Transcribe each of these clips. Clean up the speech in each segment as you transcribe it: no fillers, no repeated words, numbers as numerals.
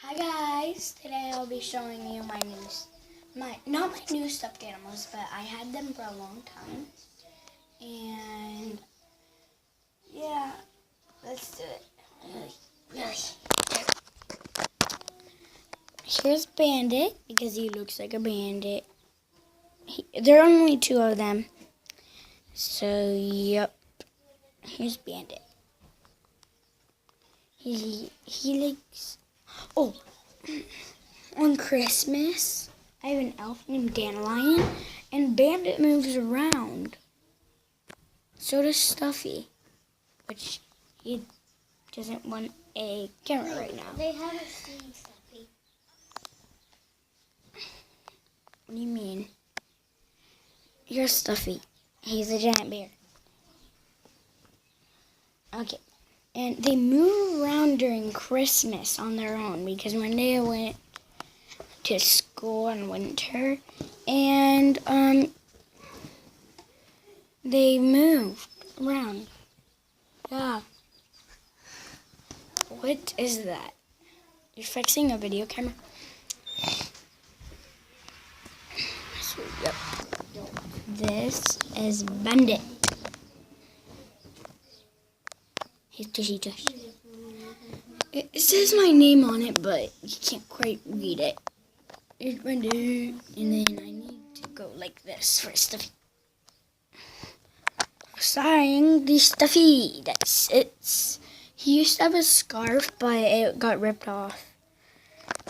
Hi guys, today I'll be showing you not my new stuffed animals, but I had them for a long time. And yeah, let's do it. Here's Bandit, because he looks like a bandit. There are only two of them. So yep, here's Bandit. He likes, oh, on Christmas, I have an elf named Dandelion, and Bandit moves around. So does Stuffy, which he doesn't want a camera right now. They haven't seen Stuffy. What do you mean? Here's Stuffy. He's a giant bear. Okay. And they move around during Christmas on their own, because when they went to school in winter, and they moved around. Yeah. What is that? You're fixing a video camera? So, yep. This is Bandit. He's tushy tush. It says my name on it, but you can't quite read it. It's Bandit, and then I need to go like this for Stuffy. Starring the Stuffy. That's it. He used to have a scarf, but it got ripped off.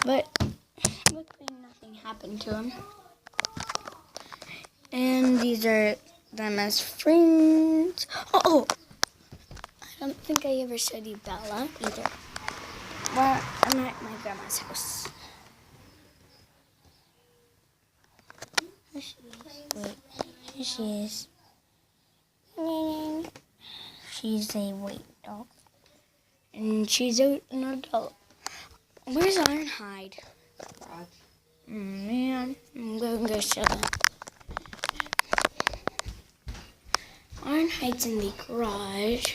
But luckily nothing happened to him. And these are them as friends. Oh! I don't think I ever showed you Bella either. Well, I'm at my grandma's house. Here she is. Wait, here she is. She's a white dog. And she's an adult. Where's Ironhide? Man, I'm going to go show them. Ironhide's in the garage.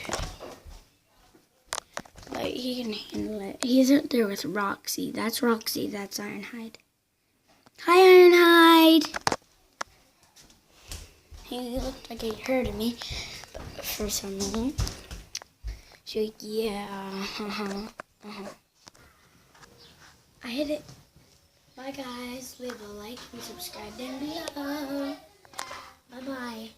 But he can handle it. He's out there with Roxy. That's Roxy. That's Ironhide. Hi, Ironhide. He looked like he heard me, but for some reason. She's like, yeah, I hit it. Bye, guys. Leave a like and subscribe down below. Bye-bye.